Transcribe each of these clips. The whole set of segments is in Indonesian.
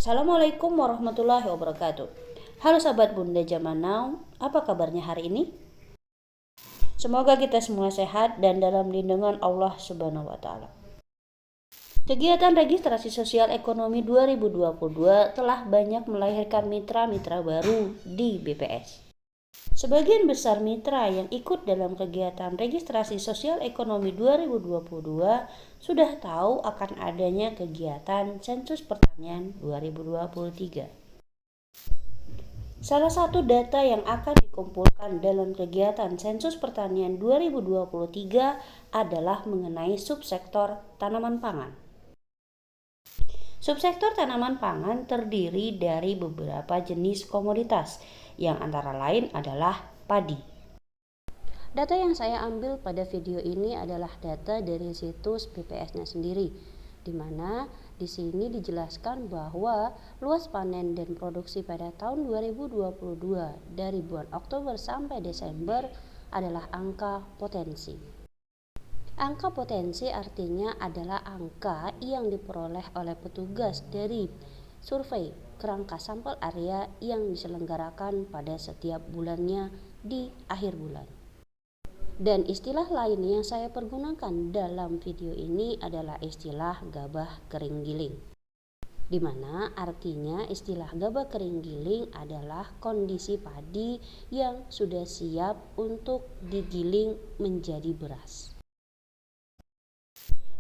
Assalamualaikum warahmatullahi wabarakatuh. Halo sahabat Bunda Zaman Now, apa kabarnya hari ini? Semoga kita semua sehat dan dalam lindungan Allah Subhanahu wa taala. Kegiatan registrasi sosial ekonomi 2022 telah banyak melahirkan mitra-mitra baru di BPS. Sebagian besar mitra yang ikut dalam kegiatan registrasi sosial ekonomi 2022 sudah tahu akan adanya kegiatan sensus pertanian 2023. Salah satu data yang akan dikumpulkan dalam kegiatan sensus pertanian 2023 adalah mengenai subsektor tanaman pangan. Subsektor tanaman pangan terdiri dari beberapa jenis komoditas yang antara lain adalah padi. Data yang saya ambil pada video ini adalah data dari situs BPS-nya sendiri, di mana di sini dijelaskan bahwa luas panen dan produksi pada tahun 2022 dari bulan Oktober sampai Desember adalah angka potensi. Angka potensi artinya adalah angka yang diperoleh oleh petugas dari survei kerangka sampel area yang diselenggarakan pada setiap bulannya di akhir bulan. Dan istilah lain yang saya pergunakan dalam video ini adalah istilah gabah kering giling, di mana artinya istilah gabah kering giling adalah kondisi padi yang sudah siap untuk digiling menjadi beras.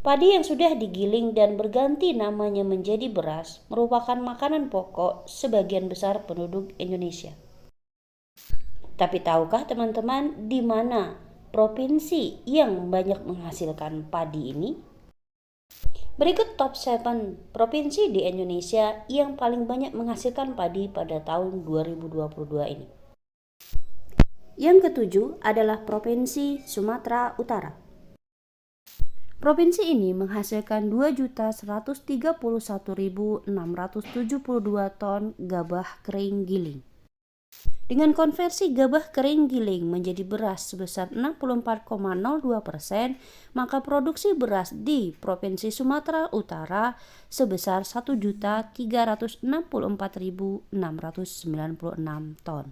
Padi yang sudah digiling dan berganti namanya menjadi beras merupakan makanan pokok sebagian besar penduduk Indonesia. Tapi tahukah teman-teman di mana provinsi yang banyak menghasilkan padi ini? Berikut top 7 provinsi di Indonesia yang paling banyak menghasilkan padi pada tahun 2022 ini. Yang ketujuh adalah Provinsi Sumatera Utara. Provinsi ini menghasilkan 2.131.672 ton gabah kering giling. Dengan konversi gabah kering giling menjadi beras sebesar 64,02%, maka produksi beras di Provinsi Sumatera Utara sebesar 1.364.696 ton.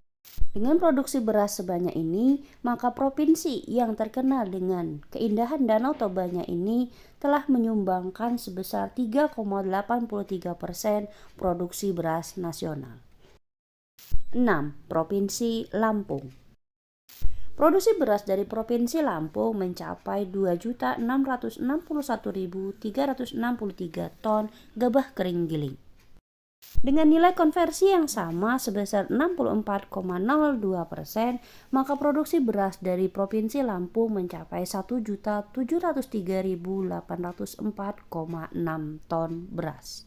Dengan produksi beras sebanyak ini, maka provinsi yang terkenal dengan keindahan Danau Tobanya ini telah menyumbangkan sebesar 3,83% produksi beras nasional. 6. Provinsi Lampung. Produksi beras dari Provinsi Lampung mencapai 2.661.363 ton gabah kering giling. Dengan nilai konversi yang sama sebesar 64,02%, maka produksi beras dari Provinsi Lampung mencapai 1.703.804,6 ton beras.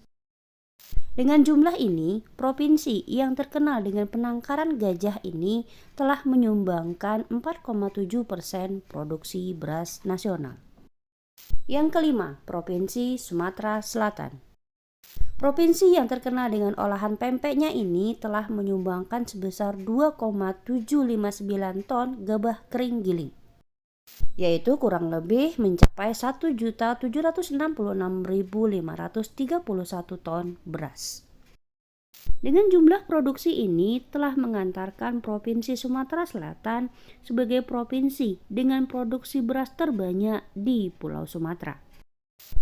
Dengan jumlah ini, provinsi yang terkenal dengan penangkaran gajah ini telah menyumbangkan 4,7% produksi beras nasional. Yang kelima, Provinsi Sumatera Selatan. Provinsi yang terkenal dengan olahan pempeknya ini telah menyumbangkan sebesar 2,759 ton gabah kering giling, yaitu kurang lebih mencapai 1.766.531 ton beras. Dengan jumlah produksi ini telah mengantarkan Provinsi Sumatera Selatan sebagai provinsi dengan produksi beras terbanyak di Pulau Sumatera.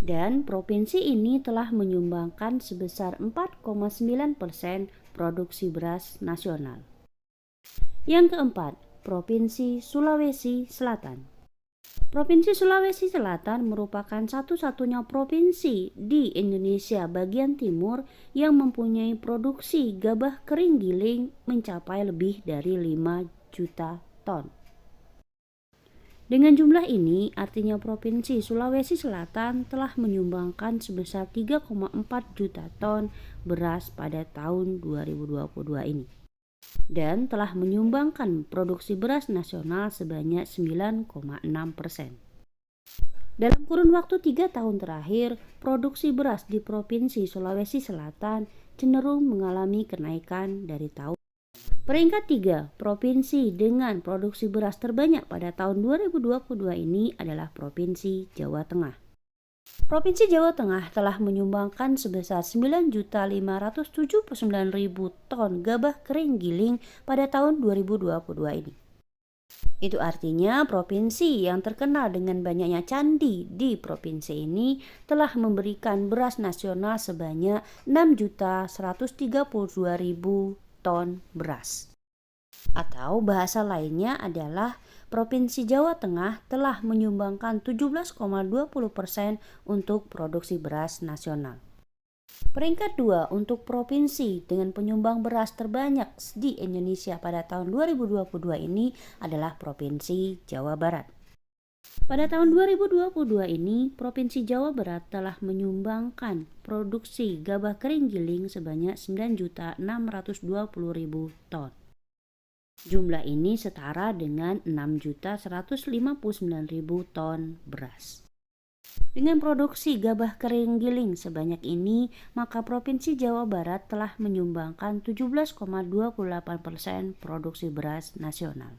Dan provinsi ini telah menyumbangkan sebesar 4,9% produksi beras nasional. Yang keempat, Provinsi Sulawesi Selatan. Provinsi Sulawesi Selatan merupakan satu-satunya provinsi di Indonesia bagian timur yang mempunyai produksi gabah kering giling mencapai lebih dari 5 juta ton. Dengan jumlah ini, artinya Provinsi Sulawesi Selatan telah menyumbangkan sebesar 3,4 juta ton beras pada tahun 2022 ini. Dan telah menyumbangkan produksi beras nasional sebanyak 9,6%. Dalam kurun waktu 3 tahun terakhir, produksi beras di Provinsi Sulawesi Selatan cenderung mengalami kenaikan dari tahun. Peringkat 3 provinsi dengan produksi beras terbanyak pada tahun 2022 ini adalah Provinsi Jawa Tengah. Provinsi Jawa Tengah telah menyumbangkan sebesar 9.579.000 ton gabah kering giling pada tahun 2022 ini. Itu artinya provinsi yang terkenal dengan banyaknya candi di provinsi ini telah memberikan beras nasional sebanyak 6.132.000 ton beras. Atau bahasa lainnya adalah Provinsi Jawa Tengah telah menyumbangkan 17,20% untuk produksi beras nasional. Peringkat 2 untuk provinsi dengan penyumbang beras terbanyak di Indonesia pada tahun 2022 ini adalah Provinsi Jawa Barat. Pada tahun 2022 ini, Provinsi Jawa Barat telah menyumbangkan produksi gabah kering giling sebanyak 9.620.000 ton. Jumlah ini setara dengan 6.159.000 ton beras. Dengan produksi gabah kering giling sebanyak ini, maka Provinsi Jawa Barat telah menyumbangkan 17,28% produksi beras nasional.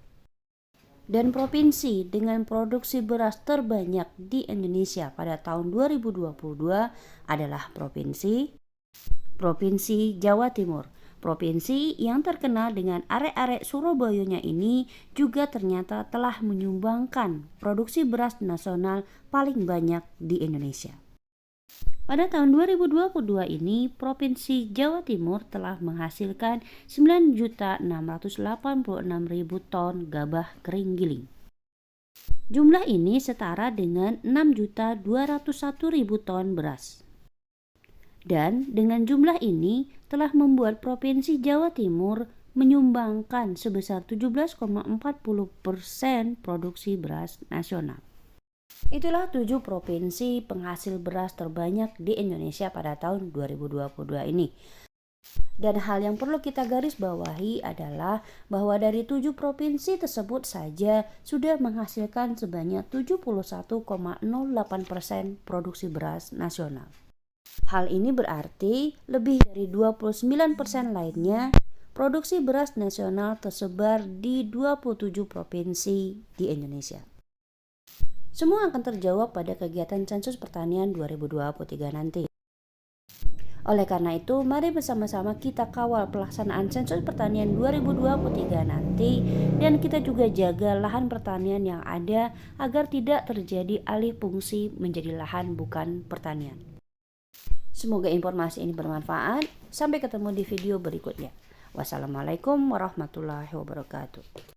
Dan provinsi dengan produksi beras terbanyak di Indonesia pada tahun 2022 adalah Provinsi Jawa Timur. Provinsi yang terkenal dengan arek-arek Surabayanya ini juga ternyata telah menyumbangkan produksi beras nasional paling banyak di Indonesia. Pada tahun 2022 ini, Provinsi Jawa Timur telah menghasilkan 9.686.000 ton gabah kering giling. Jumlah ini setara dengan 6.201.000 ton beras. Dan dengan jumlah ini telah membuat Provinsi Jawa Timur menyumbangkan sebesar 17,40% produksi beras nasional. Itulah 7 provinsi penghasil beras terbanyak di Indonesia pada tahun 2022 ini. Dan hal yang perlu kita garis bawahi adalah bahwa dari 7 provinsi tersebut saja sudah menghasilkan sebanyak 71,08% produksi beras nasional. Hal ini berarti lebih dari 29% lainnya produksi beras nasional tersebar di 27 provinsi di Indonesia. Semua akan terjawab pada kegiatan sensus pertanian 2023 nanti. Oleh karena itu, mari bersama-sama kita kawal pelaksanaan sensus pertanian 2023 nanti dan kita juga jaga lahan pertanian yang ada agar tidak terjadi alih fungsi menjadi lahan bukan pertanian. Semoga informasi ini bermanfaat. Sampai ketemu di video berikutnya. Wassalamualaikum warahmatullahi wabarakatuh.